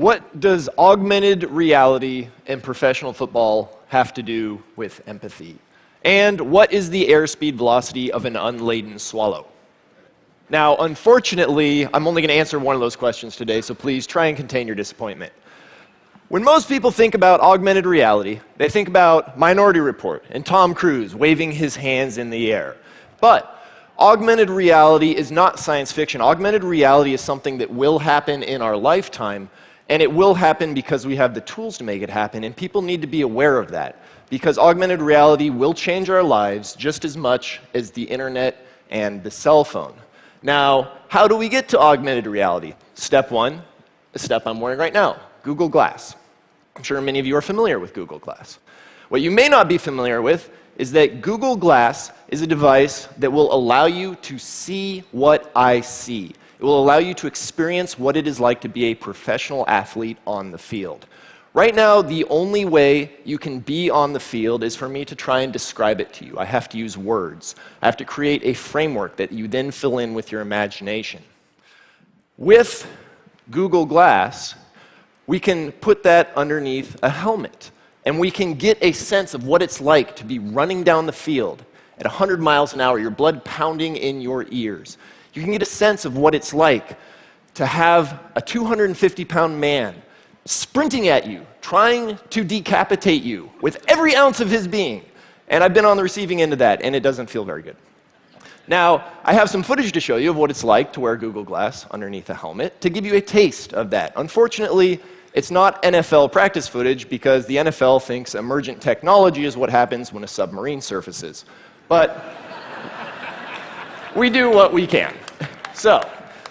What does augmented reality and professional football have to do with empathy? And what is the airspeed velocity of an unladen swallow? Now, unfortunately, I'm only going to answer one of those questions today, so please try and contain your disappointment. When most people think about augmented reality, they think about Minority Report and Tom Cruise waving his hands in the air. But augmented reality is not science fiction. Augmented reality is something that will happen in our lifetime, and it will happen because we have the tools to make it happen, and people need to be aware of that, because augmented reality will change our lives just as much as the internet and the cell phone. Now, how do we get to augmented reality? Step one, the step I'm wearing right now, Google Glass. I'm sure many of you are familiar with Google Glass. What you may not be familiar with is that Google Glass is a device that will allow you to see what I see. It will allow you to experience what it is like to be a professional athlete on the field. Right now, the only way you can be on the field is for me to try and describe it to you. I have to use words. I have to create a framework that you then fill in with your imagination. With Google Glass, we can put that underneath a helmet, and we can get a sense of what it's like to be running down the field at 100 miles an hour, your blood pounding in your ears. You can get a sense of what it's like to have a 250-pound man sprinting at you, trying to decapitate you with every ounce of his being. And I've been on the receiving end of that, and it doesn't feel very good. Now, I have some footage to show you of what it's like to wear Google Glass underneath a helmet to give you a taste of that. Unfortunately, it's not NFL practice footage because the NFL thinks emergent technology is what happens when a submarine surfaces. But we do what we can. So,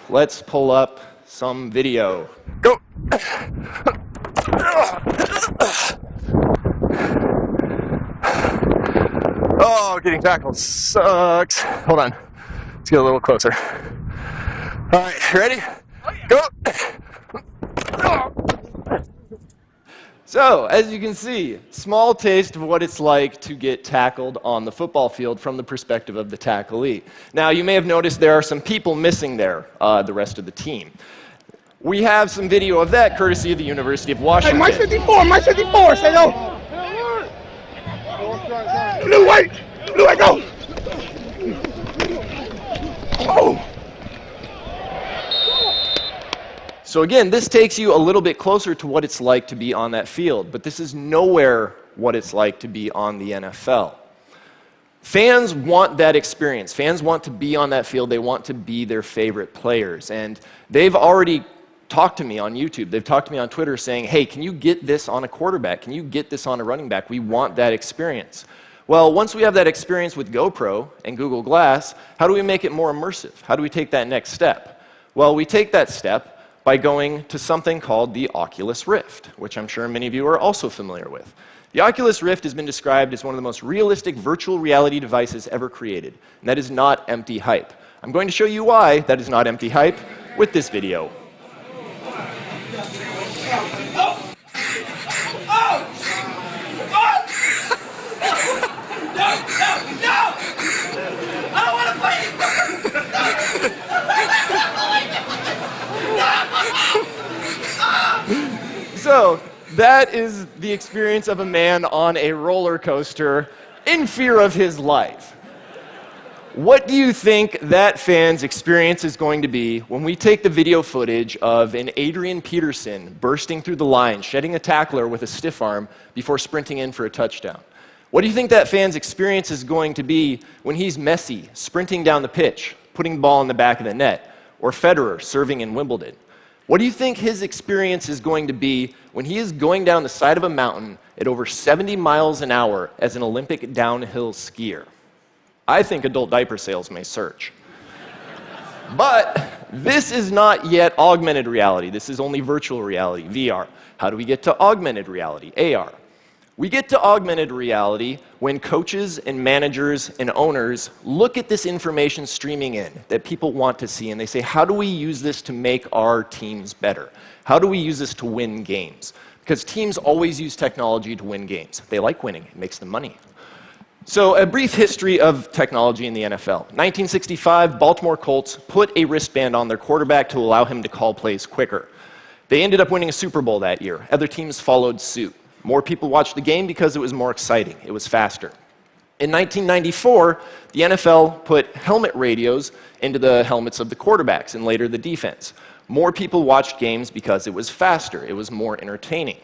let's pull up some video. Go! Oh, getting tackled sucks. Hold on. Let's get a little closer. All right, ready? Go! So, as you can see, small taste of what it's like to get tackled on the football field from the perspective of the tacklee. Now, you may have noticed there are some people missing there, the rest of the team. We have some video of that courtesy of the University of Washington. Hey, my 54, say no. Blue, white, go. Oh. So again, this takes you a little bit closer to what it's like to be on that field, but this is nowhere what it's like to be on the NFL. Fans want that experience. Fans want to be on that field. They want to be their favorite players. And they've already talked to me on YouTube. They've talked to me on Twitter saying, hey, can you get this on a quarterback? Can you get this on a running back? We want that experience. Well, once we have that experience with GoPro and Google Glass, how do we make it more immersive? How do we take that next step? Well, we take that step by going to something called the Oculus Rift, which I'm sure many of you are also familiar with. The Oculus Rift has been described as one of the most realistic virtual reality devices ever created, and that is not empty hype. I'm going to show you why that is not empty hype with this video. So, that is the experience of a man on a roller coaster in fear of his life. What do you think that fan's experience is going to be when we take the video footage of an Adrian Peterson bursting through the line, shedding a tackler with a stiff arm before sprinting in for a touchdown? What do you think that fan's experience is going to be when he's Messi sprinting down the pitch, putting the ball in the back of the net, or Federer serving in Wimbledon? What do you think his experience is going to be when he is going down the side of a mountain at over 70 miles an hour as an Olympic downhill skier? I think adult diaper sales may surge. But this is not yet augmented reality. This is only virtual reality, VR. How do we get to augmented reality, AR? We get to augmented reality when coaches and managers and owners look at this information streaming in that people want to see, and they say, how do we use this to make our teams better? How do we use this to win games? Because teams always use technology to win games. They like winning. It makes them money. So a brief history of technology in the NFL. 1965, Baltimore Colts put a wristband on their quarterback to allow him to call plays quicker. They ended up winning a Super Bowl that year. Other teams followed suit. More people watched the game because it was more exciting. It was faster. In 1994, the NFL put helmet radios into the helmets of the quarterbacks and later the defense. More people watched games because it was faster. It was more entertaining.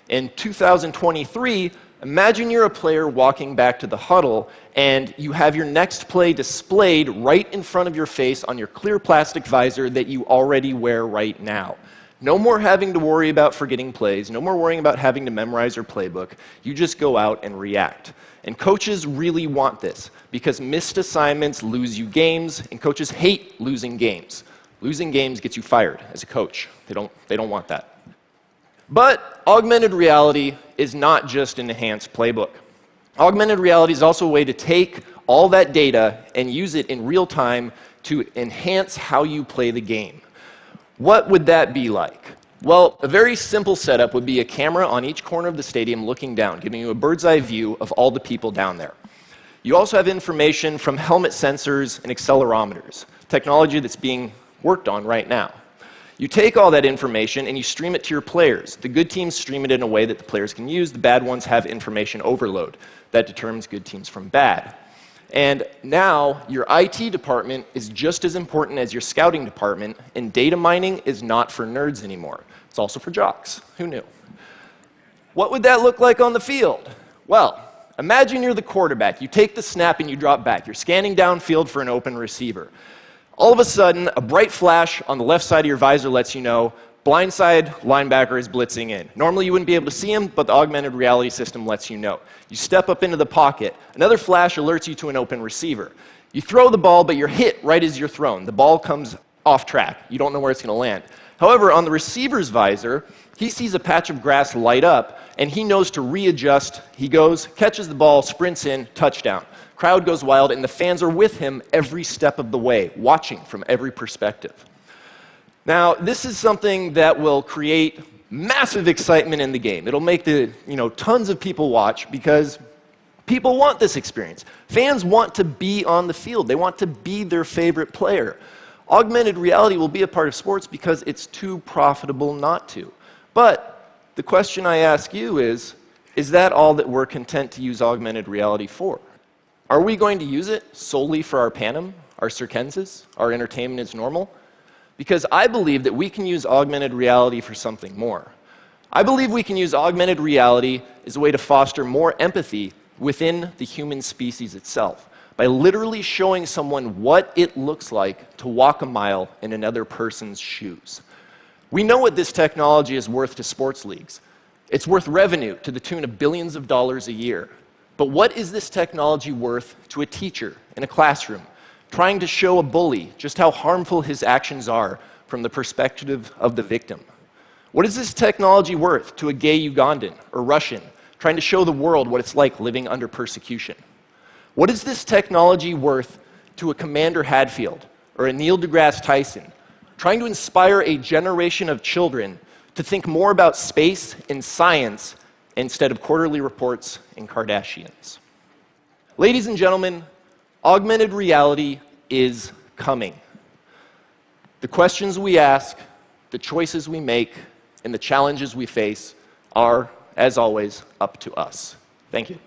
In 2023, imagine you're a player walking back to the huddle and you have your next play displayed right in front of your face on your clear plastic visor that you already wear right now. No more having to worry about forgetting plays, no more worrying about having to memorize your playbook. You just go out and react. And coaches really want this because missed assignments lose you games, and coaches hate losing games. Losing games gets you fired as a coach. They don't want that. But augmented reality is not just an enhanced playbook. Augmented reality is also a way to take all that data and use it in real time to enhance how you play the game. What would that be like? Well, a very simple setup would be a camera on each corner of the stadium looking down, giving you a bird's eye view of all the people down there. You also have information from helmet sensors and accelerometers, technology that's being worked on right now. You take all that information and you stream it to your players. The good teams stream it in a way that the players can use. The bad ones have information overload. That determines good teams from bad. And now your IT department is just as important as your scouting department, and data mining is not for nerds anymore. It's also for jocks. Who knew? What would that look like on the field? Well, imagine you're the quarterback. You take the snap and you drop back. You're scanning downfield for an open receiver. All of a sudden, a bright flash on the left side of your visor lets you know blindside linebacker is blitzing in. Normally you wouldn't be able to see him, but the augmented reality system lets you know. You step up into the pocket. Another flash alerts you to an open receiver. You throw the ball, but you're hit right as you're thrown. The ball comes off track. You don't know where it's going to land. However, on the receiver's visor, he sees a patch of grass light up, and he knows to readjust. He goes, catches the ball, sprints in, touchdown. Crowd goes wild, and the fans are with him every step of the way, watching from every perspective. Now, this is something that will create massive excitement in the game. It'll make tons of people watch because people want this experience. Fans want to be on the field. They want to be their favorite player. Augmented reality will be a part of sports because it's too profitable not to. But the question I ask you is that all that we're content to use augmented reality for? Are we going to use it solely for our Panem, our circenses, our entertainment is normal? Because I believe that we can use augmented reality for something more. I believe we can use augmented reality as a way to foster more empathy within the human species itself, by literally showing someone what it looks like to walk a mile in another person's shoes. We know what this technology is worth to sports leagues. It's worth revenue to the tune of billions of dollars a year. But what is this technology worth to a teacher in a classroom, trying to show a bully just how harmful his actions are from the perspective of the victim? What is this technology worth to a gay Ugandan or Russian, trying to show the world what it's like living under persecution? What is this technology worth to a Commander Hadfield or a Neil deGrasse Tyson, trying to inspire a generation of children to think more about space and science instead of quarterly reports and Kardashians? Ladies and gentlemen, augmented reality is coming. The questions we ask, the choices we make, and the challenges we face are, as always, up to us. Thank you.